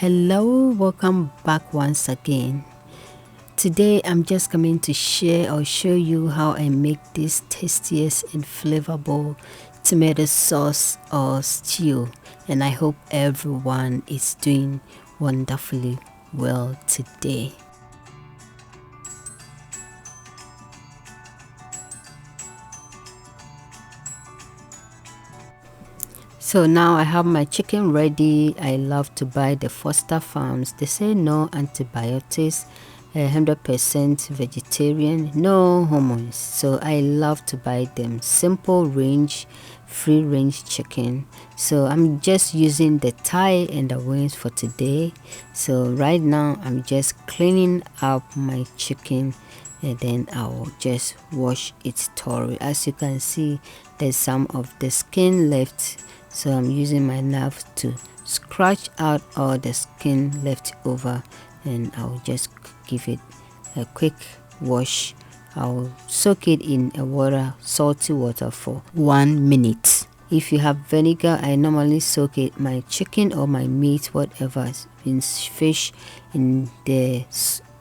Hello, welcome back once again. Today I'm just coming to share or show you how I make this tastiest and flavorable tomato sauce or stew, and I hope everyone is doing wonderfully well today. So now I have my chicken ready. I love to buy the Foster Farms. They say no antibiotics, 100% vegetarian, no hormones. So I love to buy them. Simple range, free range chicken. So I'm just using the thigh and the wings for today. So right now I'm just cleaning up my chicken, and then I'll just wash it thoroughly. As you can see, there's some of the skin left, so I'm using my knife to scratch out all the skin left over, and I'll just give it a quick wash. I'll soak it in salty water for 1 minute. If you have vinegar, I normally soak it, my chicken or my meat, whatever, in fish, in the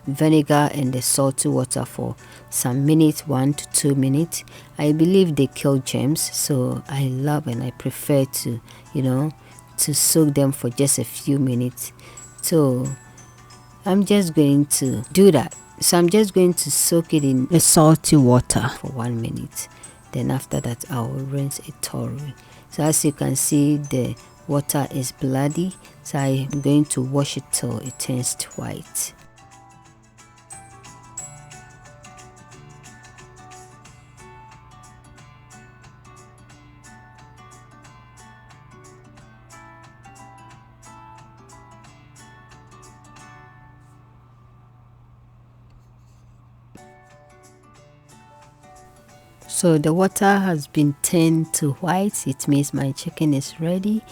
vinegar and the salty water for some minutes, 1 to 2 minutes. I believe they kill germs, so I love and I prefer to to soak them for just a few minutes. So I'm just going to do that. So I'm just going to soak it in the salty water for 1 minute. Then after that I will rinse it thoroughly. So as you can see, the water is bloody, so I'm going to wash it till it turns white. So the water has been turned to white. It means my chicken is ready.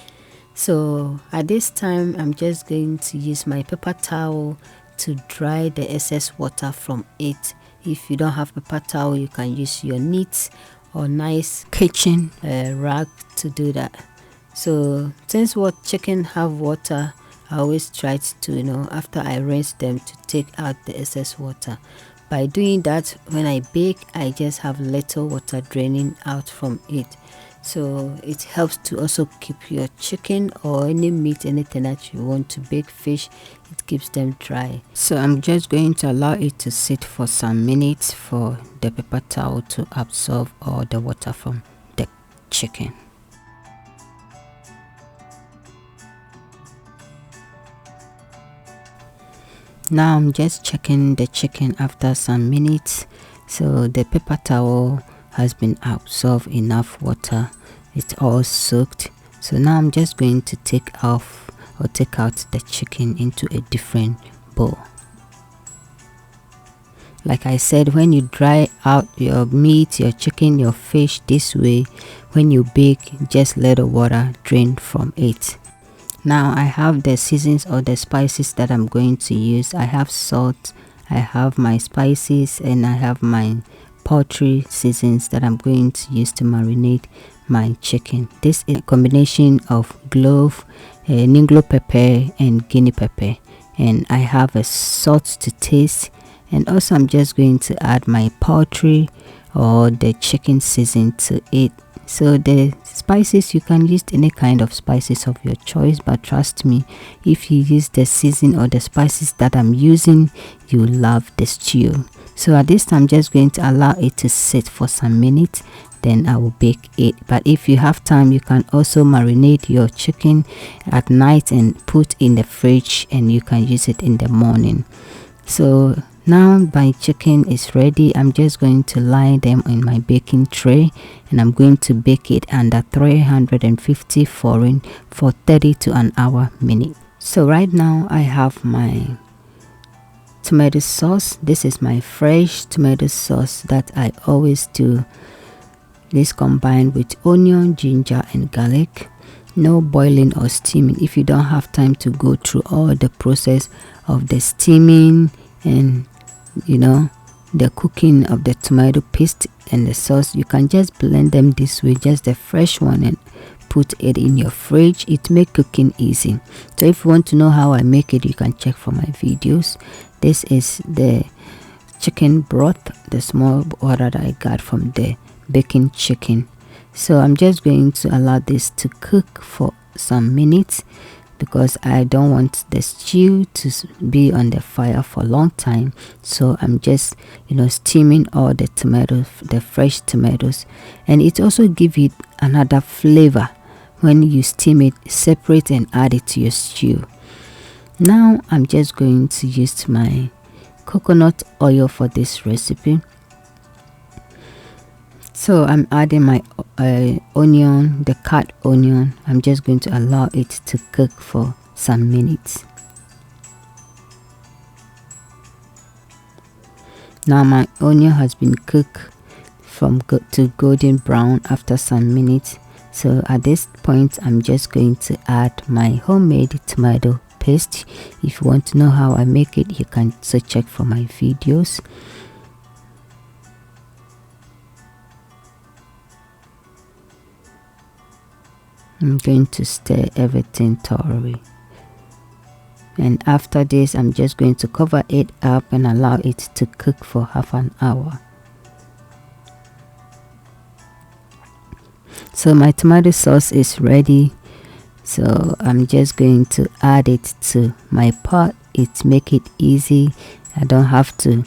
So at this time I'm just going to use my paper towel to dry the excess water from it. If you don't have paper towel, you can use your neat or nice kitchen rag to do that. So since chicken have water, I always try to after I rinse them, to take out the excess water. By doing that, when I bake, I just have little water draining out from it. So it helps to also keep your chicken or any meat, anything that you want to bake, fish, it keeps them dry. So I'm just going to allow it to sit for some minutes for the paper towel to absorb all the water from the chicken. Now I'm just checking the chicken after some minutes. So the paper towel has been absorbed enough water. It's all soaked. So now I'm just going to take out the chicken into a different bowl. Like I said, when you dry out your meat, your chicken, your fish this way, when you bake, just let the water drain from it. Now I have the seasons or the spices that I'm going to use. I have salt, I have my spices, and I have my poultry seasons that I'm going to use to marinate my chicken. This is a combination of clove, ninglo pepper, and guinea pepper, and I have a salt to taste. And also I'm just going to add my poultry or the chicken season to it. So the spices, you can use any kind of spices of your choice, but trust me, if you use the season or the spices that I'm using, you love the stew. So at this time I'm just going to allow it to sit for some minutes, then I will bake it. But if you have time, you can also marinate your chicken at night and put in the fridge, and you can use it in the morning. So now my chicken is ready. I'm just going to line them in my baking tray, and I'm going to bake it under 350 for 30 to an hour minute. So right now I have my tomato sauce. This is my fresh tomato sauce that I always do. This combined with onion, ginger, and garlic. No boiling or steaming. If you don't have time to go through all the process of the steaming and the cooking of the tomato paste and the sauce, you can just blend them this way, just the fresh one, and put it in your fridge. It make cooking easy. So if you want to know how I make it, you can check for my videos. This is the chicken broth, the small water that I got from the baking chicken. So I'm just going to allow this to cook for some minutes because I don't want the stew to be on the fire for a long time. So I'm just, steaming all the tomatoes, the fresh tomatoes, and it also gives it another flavor when you steam it separate and add it to your stew. Now I'm just going to use my coconut oil for this recipe. So I'm adding my onion, the cut onion. I'm just going to allow it to cook for some minutes. Now my onion has been cooked to golden brown after some minutes. So at this point, I'm just going to add my homemade tomato paste. If you want to know how I make it, you can also check for my videos. I'm going to stir everything thoroughly, and after this I'm just going to cover it up and allow it to cook for half an hour. So my tomato sauce is ready, so I'm just going to add it to my pot. It make it easy. I don't have to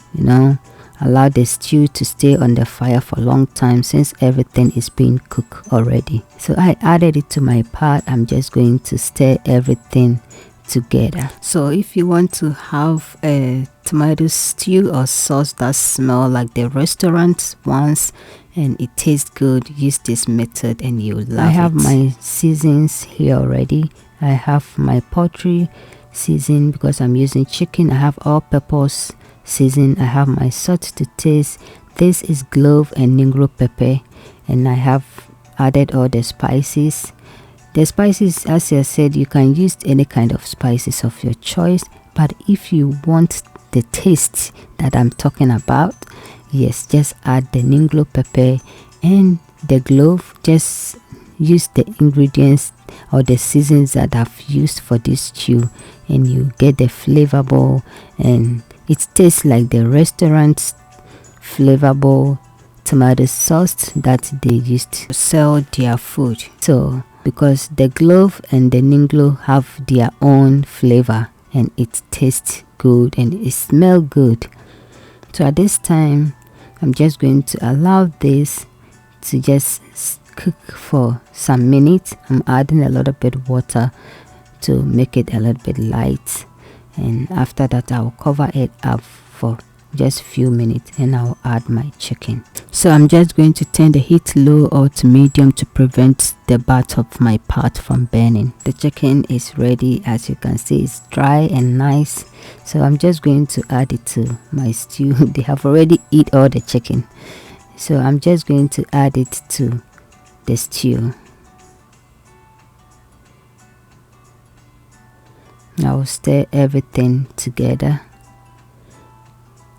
allow the stew to stay on the fire for a long time since everything is being cooked already. So I added it to my pot. I'm just going to stir everything together. So if you want to have a tomato stew or sauce that smell like the restaurant ones and it tastes good, use this method and you love it. I have my seasons here already. I have my poultry season because I'm using chicken. I have all-purpose season. I have my salt to taste. This is clove and negro pepper, and I have added all the spices. The spices, as I said, you can use any kind of spices of your choice, but if you want the taste that I'm talking about, yes, just add the negro pepper and the clove. Just use the ingredients or the seasons that I've used for this stew, and you get the flavorable, and it tastes like the restaurant's flavorable tomato sauce that they used to sell their food. So because the clove and the negro have their own flavor and it tastes good and it smells good. So at this time I'm just going to allow this to just cook for some minutes. I'm adding a little bit of water to make it a little bit light, and after that I'll cover it up for just a few minutes and I'll add my chicken. So I'm just going to turn the heat low or to medium to prevent the back of my pot from burning. The chicken is ready. As you can see, it's dry and nice. So I'm just going to add it to my stew. They have already eaten all the chicken, so I'm just going to add it to the stew. I'll stir everything together.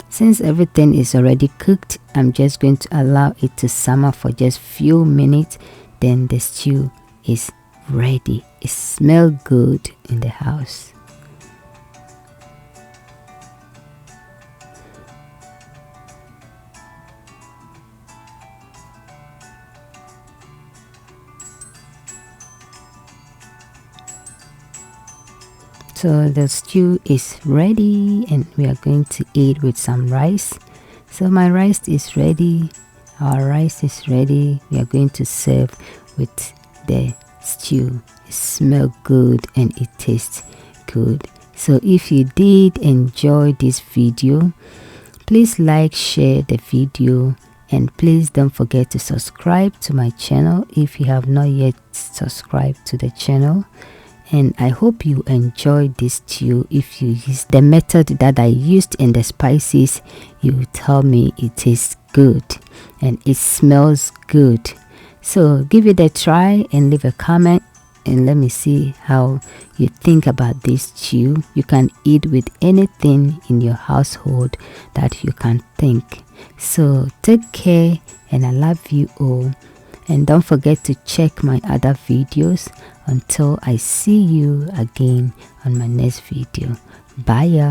Since everything is already cooked, I'm just going to allow it to simmer for just few minutes. Then the stew is ready. It smells good in the house. So the stew is ready and we are going to eat with some rice. So my rice is ready. Our rice is ready. We are going to serve with the stew. It smells good and it tastes good. So if you did enjoy this video, please like, share the video, and please don't forget to subscribe to my channel if you have not yet subscribed to the channel. And I hope you enjoyed this stew. If you use the method that I used in the spices, you tell me it tastes good and it smells good. So give it a try and leave a comment and let me see how you think about this stew. You can eat with anything in your household that you can think. So take care and I love you all. And don't forget to check my other videos. Until I see you again on my next video. Bye.